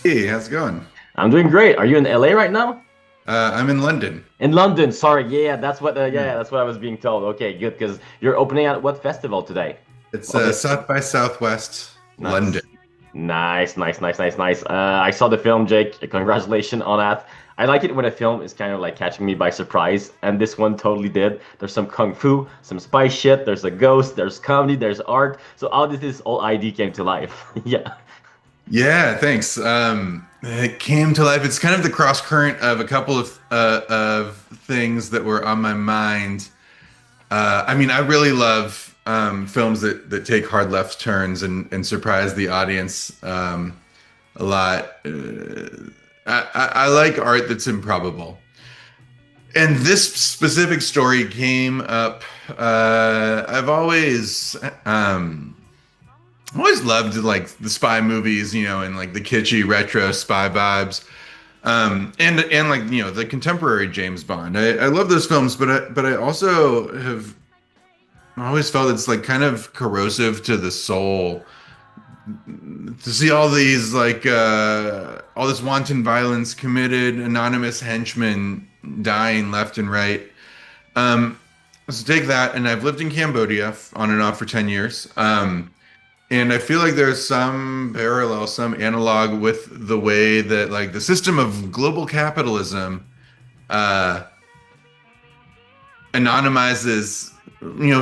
Hey, how's it going? I'm doing great. Are you in LA right now? I'm in London. In London. Sorry. Yeah, that's what. Yeah. That's what I was being told. Okay, good. Because you're opening at what festival today? It's Well, this South by Southwest London. nice, nice. I saw the film, Jake. Congratulations on that. I like it when a film is kind of like catching me by surprise, and this one totally did. There's some kung fu, some spy shit. There's a ghost. There's comedy. There's art. So all this whole ID came to life. Yeah. Yeah, thanks. It came to life. It's kind of the cross current of a couple of things that were on my mind. I mean, I really love films that take hard left turns and surprise the audience a lot. I like art that's improbable. And this specific story came up. I've always loved like the spy movies, and like the kitschy retro spy vibes. And like the contemporary James Bond. I love those films, but I also have always felt it's like kind of corrosive to the soul to see all these like all this wanton violence committed, anonymous henchmen dying left and right. Um, so take that, and I've lived in Cambodia on and off for 10 years. And I feel like there's some parallel, some analog with the way that like the system of global capitalism uh, anonymizes,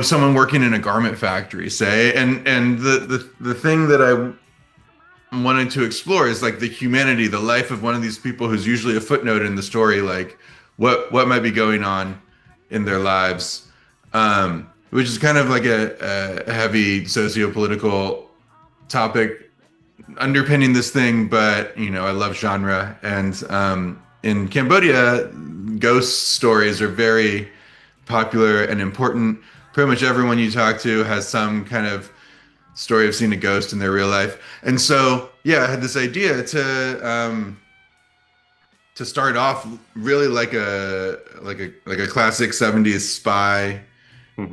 someone working in a garment factory, say, and the thing that I wanted to explore is like the humanity, the life of one of these people who's usually a footnote in the story, like what might be going on in their lives, which is kind of like a heavy socio-political topic underpinning this thing. But I love genre, and in Cambodia, ghost stories are very popular and important. Pretty much everyone you talk to has some kind of story of seeing a ghost in their real life. And so, yeah, I had this idea to start off really like a classic 70s spy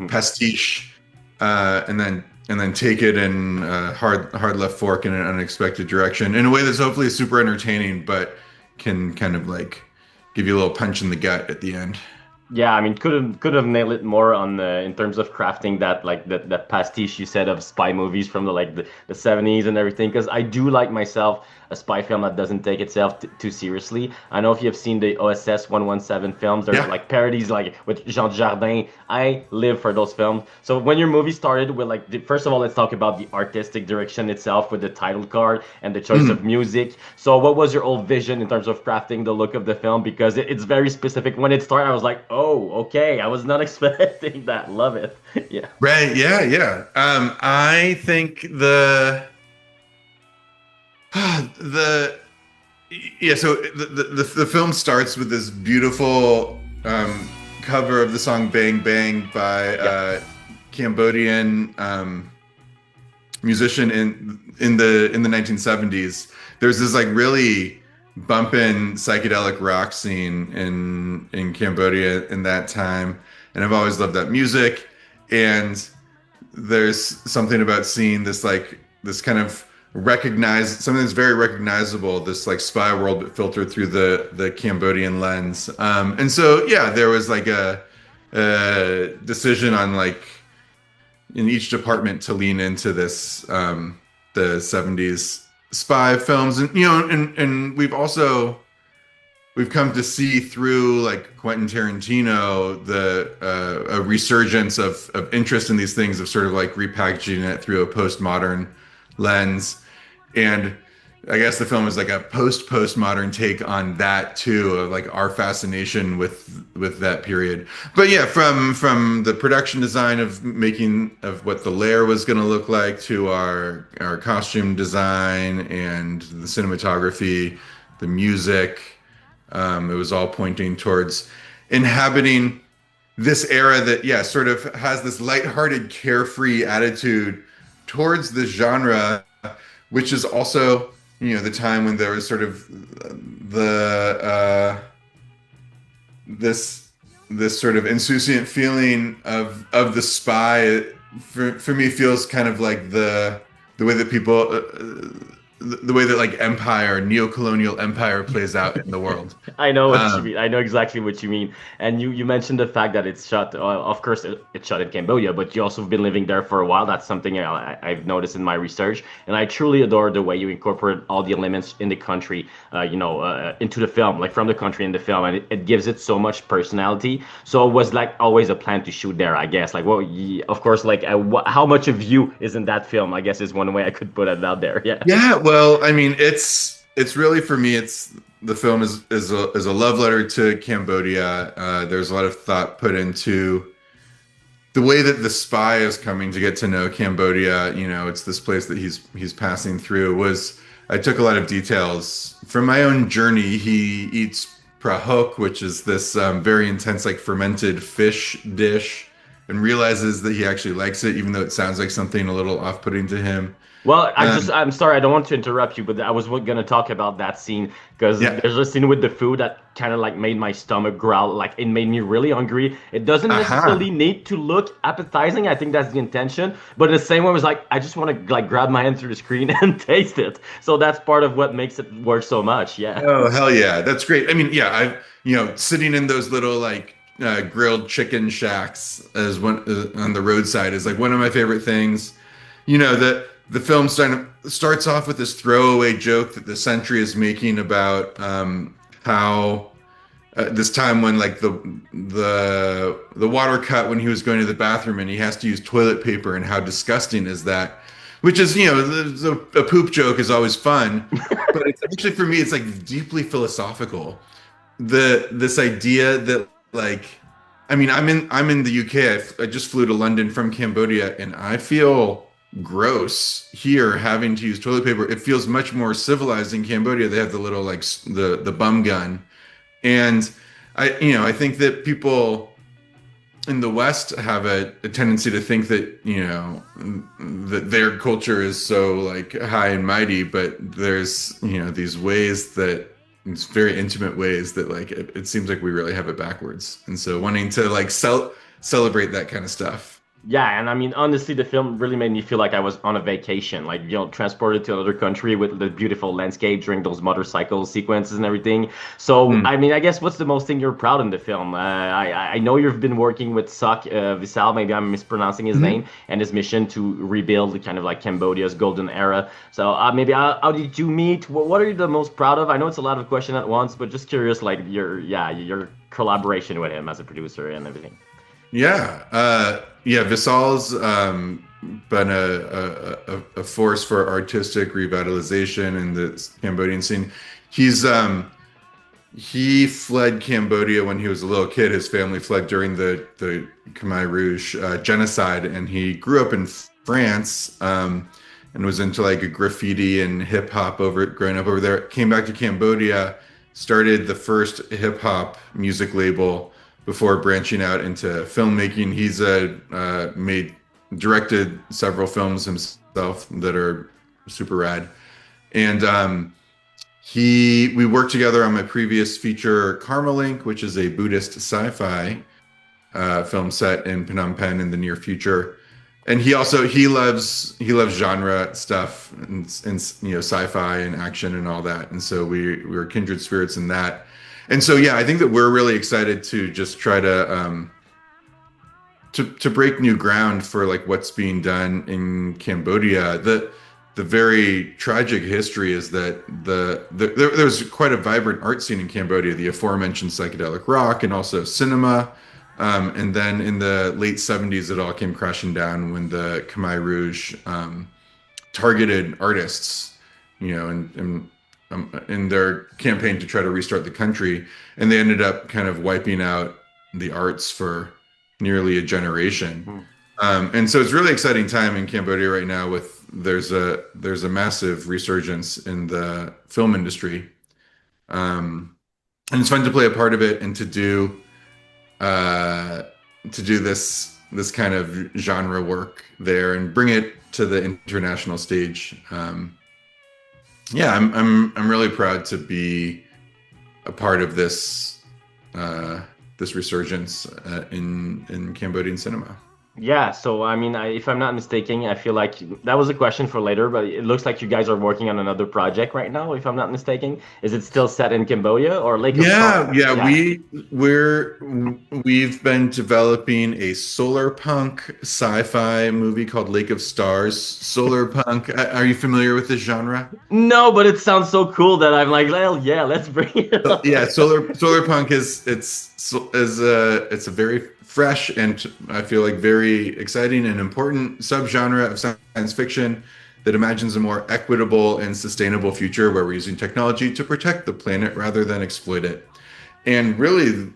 pastiche, and then take it in a hard left fork in an unexpected direction in a way that's hopefully super entertaining, but can kind of like give you a little punch in the gut at the end. Yeah, I mean, could have nailed it more on in terms of crafting that like that pastiche you said of spy movies from the 70s and everything. Because I do like myself a spy film that doesn't take itself too seriously. I know if you have seen the OSS 117 films, there's Yeah. like parodies like with Jean Dujardin. I live for those films. So when your movie started with like first of all, let's talk about the artistic direction itself with the title card and the choice of Mhm. music. So what was your old vision in terms of crafting the look of the film? Because it's very specific. When it started, I was like, oh, okay, I was not expecting that. Love it. Yeah. Right. Yeah. Yeah. I think the yeah. So the film starts with this beautiful cover of the song "Bang Bang" by Yeah. Cambodian musician in the 1970s. There's this like really bumpin' psychedelic rock scene in Cambodia in that time, and I've always loved that music. And there's something about seeing this like this kind of recognize something that's very recognizable, this like spy world but filtered through the Cambodian lens. And so yeah, there was like a decision on like in each department to lean into this the 70s spy films. And and we've come to see through like Quentin Tarantino the a resurgence of interest in these things, of sort of like repackaging it through a postmodern lens. And I guess the film is like a postmodern take on that too, of like our fascination with that period. But yeah, from the production design of making of what the lair was going to look like to our costume design and the cinematography, the music, it was all pointing towards inhabiting this era that yeah sort of has this lighthearted, carefree attitude towards the genre, which is also the time when there was sort of the this sort of insouciant feeling of the spy. For me feels kind of like the way that people the way that like empire, neo-colonial empire plays out in the world. I know what you Um, mean. I know exactly what you mean. And you mentioned the fact that it's shot. Of course, it's shot in Cambodia, but you also have been living there for a while. That's something I've noticed in my research, and I truly adore the way you incorporate all the elements in the country, into the film, like from the country in the film, and it gives it so much personality. So it was like always a plan to shoot there, I guess. Like, well, of course, like how much of you is in that film? I guess is one way I could put it out there. Yeah. yeah, well, I mean, it's really for me, it's the film is a love letter to Cambodia. There's a lot of thought put into the way that the spy is coming to get to know Cambodia. You know, it's this place that he's passing through. Was I took a lot of details from my own journey. He eats prahok, which is this very intense, like fermented fish dish, and realizes that he actually likes it, even though it sounds like something a little off-putting to him. Well, Um, I'm sorry, I don't want to interrupt you, but I was gonna talk about that scene because yeah, there's a scene with the food that kind of like made my stomach growl. Like it made me really hungry. It doesn't necessarily aha. need to look appetizing. I think that's the intention. But the same way was like, I just want to like grab my hand through the screen and taste it. So that's part of what makes it work so much. Yeah. Oh, hell yeah. That's great. I mean, yeah, sitting in those little like grilled chicken shacks as one on the roadside is like one of my favorite things. The film starts off with this throwaway joke that the Sentry is making about how this time when like the water cut when he was going to the bathroom and he has to use toilet paper and how disgusting is that, which is a poop joke is always fun, but it's actually for me it's like deeply philosophical. This idea that like I mean I'm in the UK. I just flew to London from Cambodia and I feel gross here having to use toilet paper. It feels much more civilized in Cambodia. They have the little like the bum gun. And I think that people in the West have a tendency to think that, that their culture is so like high and mighty, but there's, these ways that it's very intimate ways that like it seems like we really have it backwards. And so wanting to like celebrate that kind of stuff. Yeah, and I mean, honestly, the film really made me feel like I was on a vacation, like, transported to another country with the beautiful landscape during those motorcycle sequences and everything. So, Hmm. I mean, I guess what's the most thing you're proud in the film? I know you've been working with Sak Visal, maybe I'm mispronouncing his name, and his mission to rebuild kind of like Cambodia's golden era. So, maybe how did you meet? What are you the most proud of? I know it's a lot of questions at once, but just curious, like your collaboration with him as a producer and everything. Visal's been a force for artistic revitalization in the Cambodian scene. He fled Cambodia when he was a little kid. His family fled during the Khmer Rouge genocide, and he grew up in France and was into like a graffiti and hip hop growing up over there. Came back to Cambodia, started the first hip hop music label before branching out into filmmaking. He's directed several films himself that are super rad. And we worked together on my previous feature, Karma Link, which is a Buddhist sci-fi film set in Phnom Penh in the near future. And he loves genre stuff and sci-fi and action and all that. And so we were kindred spirits in that. And so, yeah, I think that we're really excited to just try to break new ground for like what's being done in Cambodia. The very tragic history is that there's quite a vibrant art scene in Cambodia, the aforementioned psychedelic rock and also cinema. And then in the late 70s, it all came crashing down when the Khmer Rouge targeted artists, and in their campaign to try to restart the country, and they ended up kind of wiping out the arts for nearly a generation. Hmm. And so it's really exciting time in Cambodia right now. There's a massive resurgence in the film industry, and it's fun to play a part of it and to do this kind of genre work there and bring it to the international stage. I'm really proud to be a part of this resurgence in Cambodian cinema. Yeah, so I mean, if I'm not mistaken, I feel like that was a question for later, but it looks like you guys are working on another project right now, if I'm not mistaken. Is it still set in Cambodia or Lake of Stars? Yeah, yeah, Yeah. we've been developing a solar punk sci-fi movie called Lake of Stars. Solar punk. Are you familiar with this genre? No, but it sounds so cool that I'm like, well, yeah, let's bring it Yeah, on. solar punk it's a very fresh and I feel like very exciting and important subgenre of science fiction that imagines a more equitable and sustainable future where we're using technology to protect the planet rather than exploit it. And really,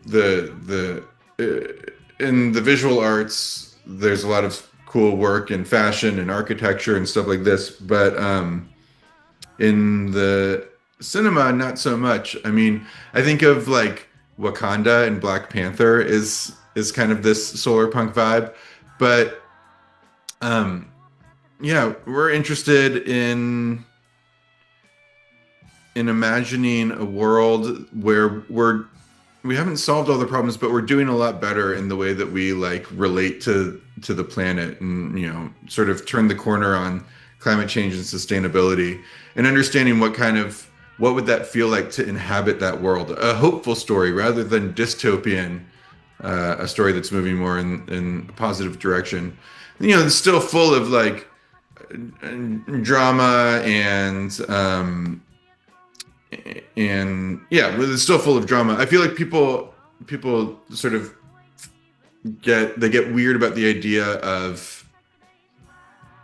in the visual arts, there's a lot of cool work in fashion and architecture and stuff like this, but in the cinema, not so much. I mean, I think of like Wakanda and Black Panther is kind of this solar punk vibe, but um, yeah, we're interested in imagining a world where we haven't solved all the problems, but we're doing a lot better in the way that we like relate to the planet and sort of turn the corner on climate change and sustainability and understanding what would that feel like to inhabit that world, a hopeful story rather than dystopian, a story that's moving more in a positive direction. It's still full of like drama and yeah, it's still full of drama. I feel like people sort of get weird about the idea of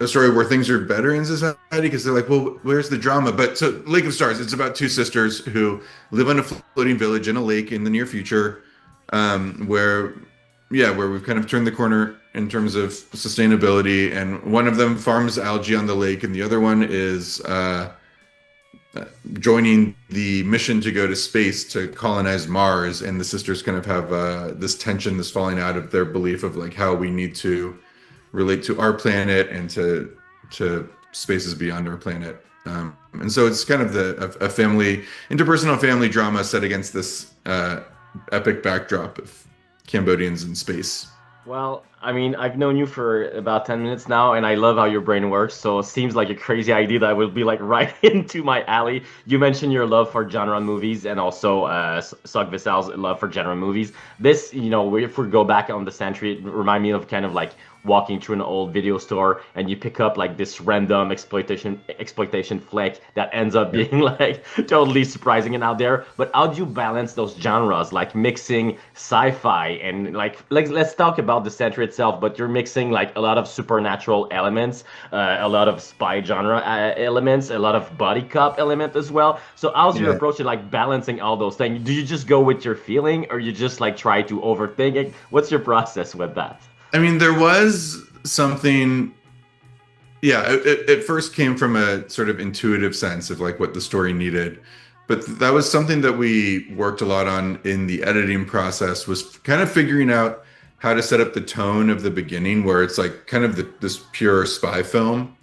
a story where things are better in society because they're like, well, where's the drama? But so Lake of Stars, it's about two sisters who live on a floating village in a lake in the near future, where where we've kind of turned the corner in terms of sustainability, and one of them farms algae on the lake, and the other one is joining the mission to go to space to colonize Mars, and the sisters kind of have this tension, this falling out of their belief of like how we need to relate to our planet and to spaces beyond our planet. And so it's kind of a family interpersonal family drama set against this epic backdrop of Cambodians in space. Well, I mean, I've known you for about 10 minutes now, and I love how your brain works. So it seems like a crazy idea that would be like right into my alley. You mentioned your love for genre movies and also Sog Visal's love for genre movies. This, if we go back on the Sentry, it remind me of kind of like walking through an old video store and you pick up like this random exploitation flick that ends up Yeah. being like totally surprising and out there. But how do you balance those genres, like mixing sci-fi and like let's talk about the Sentry itself, but you're mixing like a lot of supernatural elements, a lot of spy genre elements, a lot of body cop element as well. So how's your Yeah. approach to like balancing all those things? Do you just go with your feeling or you just like try to overthink it? What's your process with that? I mean, there was something. Yeah, it first came from a sort of intuitive sense of like what the story needed, but that was something that we worked a lot on in the editing process. Was kind of figuring out how to set up the tone of the beginning, where it's like kind of this pure spy film.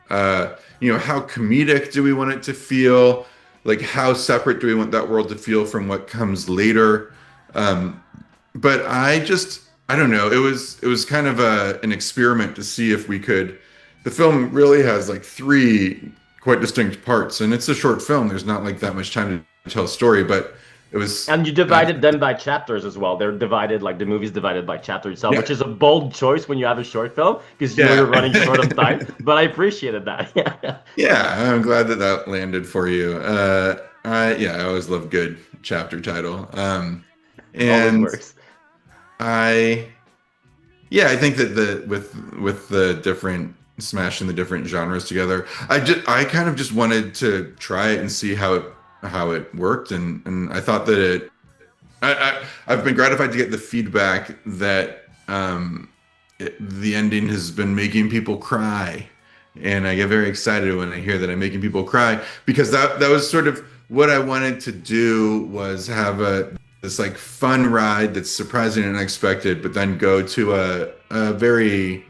How comedic do we want it to feel? Like, how separate do we want that world to feel from what comes later? But I don't know. It was kind of an experiment to see if we could. The film really has like three quite distinct parts, and it's a short film. There's not like that much time to tell a story, but it was. And you divided them by chapters as well. They're divided, like the movie's divided by chapter itself, Yeah, which is a bold choice when you have a short film because you know yeah, you're running short of time. But I appreciated that. Yeah, yeah. I'm glad that that landed for you. I always love good chapter title. always And works. I I think that with the different smashing the different genres together, I kind of just wanted to try it and see how it worked, and I thought that I've been gratified to get the feedback that the ending has been making people cry, and I get very excited when I hear that I'm making people cry because that was sort of what I wanted to do, was have this like fun ride that's surprising and unexpected, but then go to a very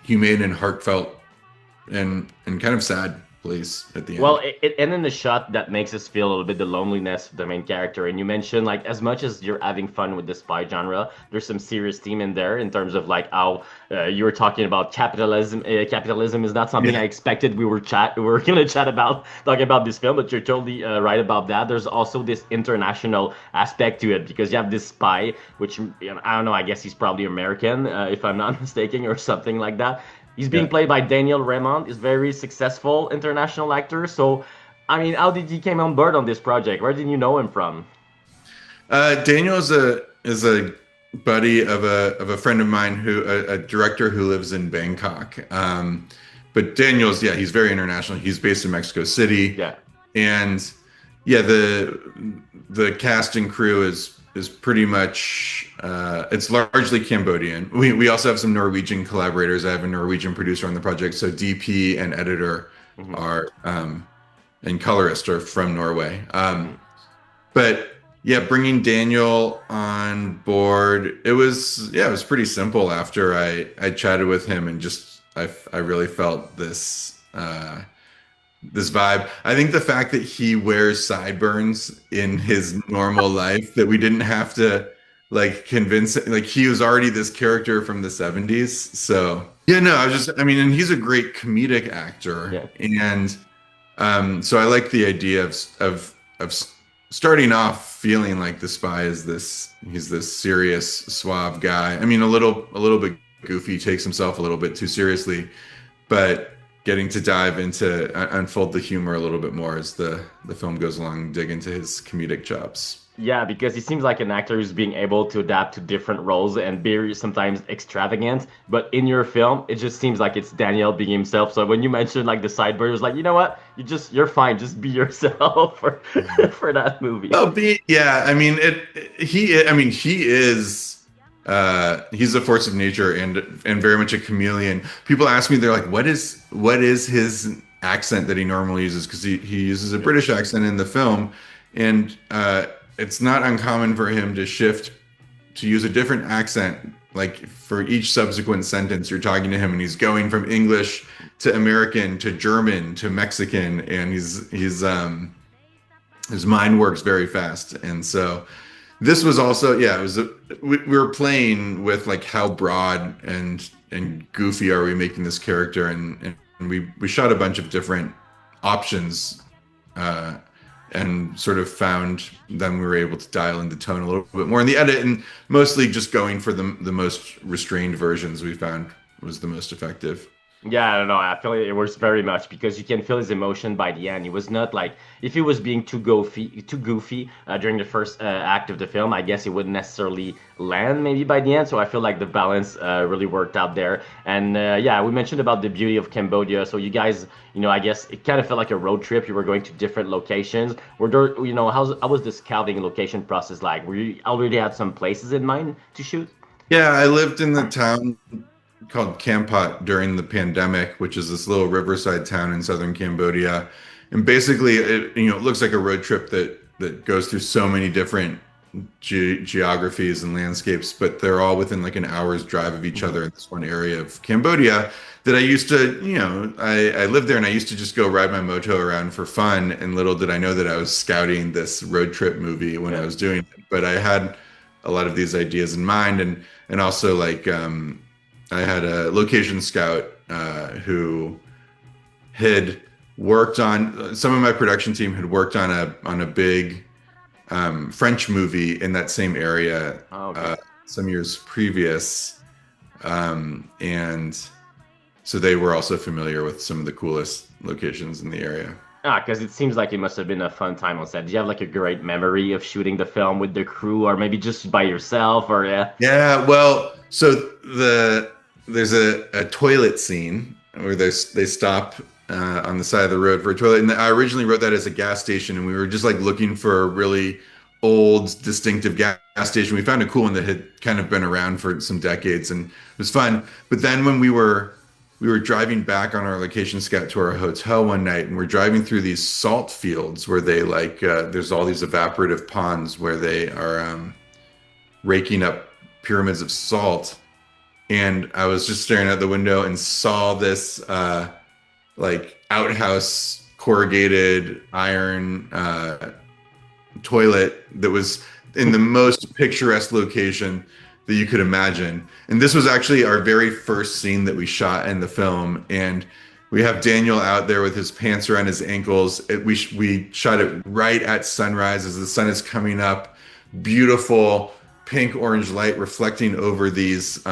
humane and heartfelt and kind of sad place at the Well, end. and in the shot that makes us feel a little bit the loneliness of the main character. And you mentioned like as much as you're having fun with the spy genre, there's some serious theme in there in terms of like how you were talking about capitalism. Capitalism is not something I Yeah. expected we were gonna chat about talking about this film, but you're totally right about that. There's also this international aspect to it because you have this spy, which I don't know. I guess he's probably American, if I'm not mistaken, or something like that. He's being Yeah. played by Daniel Raymond. He's a very successful international actor. So, I mean, how did he came on board on this project? Where did you know him from? Daniel is a buddy of a friend of mine who a director who lives in Bangkok. But Daniel's, yeah, he's very international. He's based in Mexico City, Yeah. and yeah, the cast and crew is pretty much it's largely Cambodian. We also have some Norwegian collaborators. I have a Norwegian producer on the project, so DP and editor Hmm. are and colorist are from Norway. Hmm. But yeah, bringing Daniel on board, it was pretty simple after I chatted with him and just I really felt this vibe. I think the fact that he wears sideburns in his normal life, that we didn't have to like convince, like he was already this character from the 70s. So yeah, no, I mean, and he's a great comedic actor. Yeah. And so I like the idea of starting off feeling like the spy is he's this serious, suave guy. I mean, a little bit goofy, takes himself a little bit too seriously, but getting to dive into unfold the humor a little bit more as the film goes along, dig into his comedic chops. Yeah, because he seems like an actor who's being able to adapt to different roles and be sometimes extravagant. But in your film, it just seems like it's Daniel being himself. So when you mentioned like the sideburn, it was like, you know what? You're fine. Just be yourself for for that movie. Well, yeah, I mean he is he's a force of nature and very much a chameleon. People ask me, they're like, what is his accent that he normally uses? Because he uses a British accent in the film, and it's not uncommon for him to shift to use a different accent. Like for each subsequent sentence, you're talking to him, and he's going from English to American to German to Mexican, and he's his mind works very fast. And so this was also, yeah, it was we were playing with like how broad and goofy are we making this character, and we shot a bunch of different options, uh and sort of found, then we were able to dial in the tone a little bit more in the edit, and mostly just going for the most restrained versions we found was the most effective. Yeah, I don't know. I feel it works very much because you can feel his emotion by the end. He was not like if he was being too goofy during the first act of the film. I guess it wouldn't necessarily land maybe by the end. So I feel like the balance really worked out there. And yeah, we mentioned about the beauty of Cambodia. So you guys, I guess it kind of felt like a road trip. You were going to different locations. Were there, how was the scouting location process like? Were you already had some places in mind to shoot? Yeah, I lived in the town called Kampot during the pandemic, which is this little riverside town in southern Cambodia. And basically, it looks like a road trip that goes through so many different geographies and landscapes, but they're all within like an hour's drive of each other in this one area of Cambodia that I used to, I lived there, and I used to just go ride my moto around for fun. And little did I know that I was scouting this road trip movie when I Yeah. was doing it. But I had a lot of these ideas in mind, and also like I had a location scout who had worked on, some of my production team had worked on a big French movie in that same area Oh, okay. some years previous, and so they were also familiar with some of the coolest locations in the area. Ah, because it seems like it must have been a fun time on set. Do you have like a great memory of shooting the film with the crew, or maybe just by yourself, or yeah? Yeah, well, so there's a toilet scene where they stop on the side of the road for a toilet, and I originally wrote that as a gas station, and we were just like looking for a really old, distinctive gas station. We found a cool one that had kind of been around for some decades, and it was fun. But then when we were driving back on our location scout to our hotel one night, and we're driving through these salt fields where they like there's all these evaporative ponds where they are raking up pyramids of salt. And I was just staring out the window and saw like outhouse corrugated iron toilet that was in the most picturesque location that you could imagine. And this was actually our very first scene that we shot in the film. And we have Daniel out there with his pants around his ankles. We shot it right at sunrise as the sun is coming up. Beautiful pink orange light reflecting over these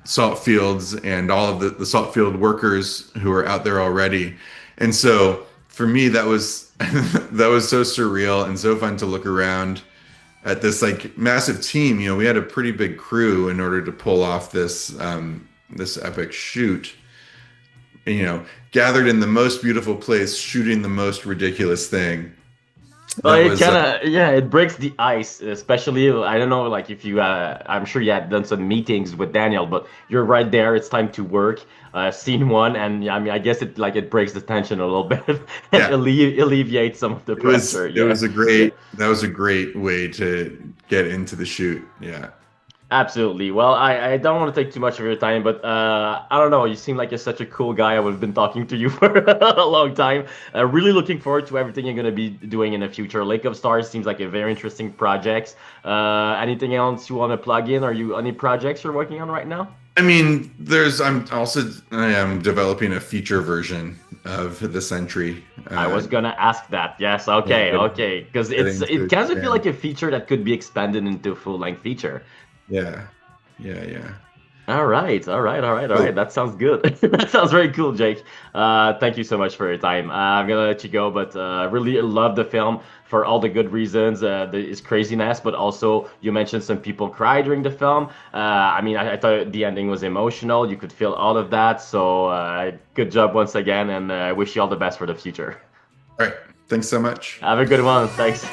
salt fields and all of the salt field workers who are out there already. And so for me, that was that was so surreal and so fun to look around at this like massive team. You know, we had a pretty big crew in order to pull off this epic shoot. And, you know, gathered in the most beautiful place, shooting the most ridiculous thing. Well, That it was kind of, yeah, it breaks the ice, especially, I don't know, like if you, I'm sure you had done some meetings with Daniel, but you're right there, it's time to work, scene one, and yeah, I mean, I guess it breaks the tension a little bit and yeah. alleviates some of the pressure. It Yeah. was a great that was a great way to get into the shoot. Yeah. Absolutely. Well, I don't want to take too much of your time, but I don't know. You seem like you're such a cool guy. I would have been talking to you for a long time. Really looking forward to everything you're going to be doing in the future. Lake of Stars seems like a very interesting project. Anything else you want to plug in? Are you any projects you're working on right now? I mean, I am developing a feature version of the Sentry. I was gonna ask that. Yes. Okay. Okay. Because it kind of feel like a feature that could be expanded into a full-length feature. Yeah. Yeah, yeah. All right, all right, all right, all right. That sounds good. That sounds very cool, Jake. Thank you so much for your time. I'm gonna let you go, but really love the film for all the good reasons. Its craziness, but also you mentioned some people cry during the film. I mean, I thought the ending was emotional. You could feel all of that. So good job once again, and I wish you all the best for the future. All right. Thanks so much. Have a good one. Thanks.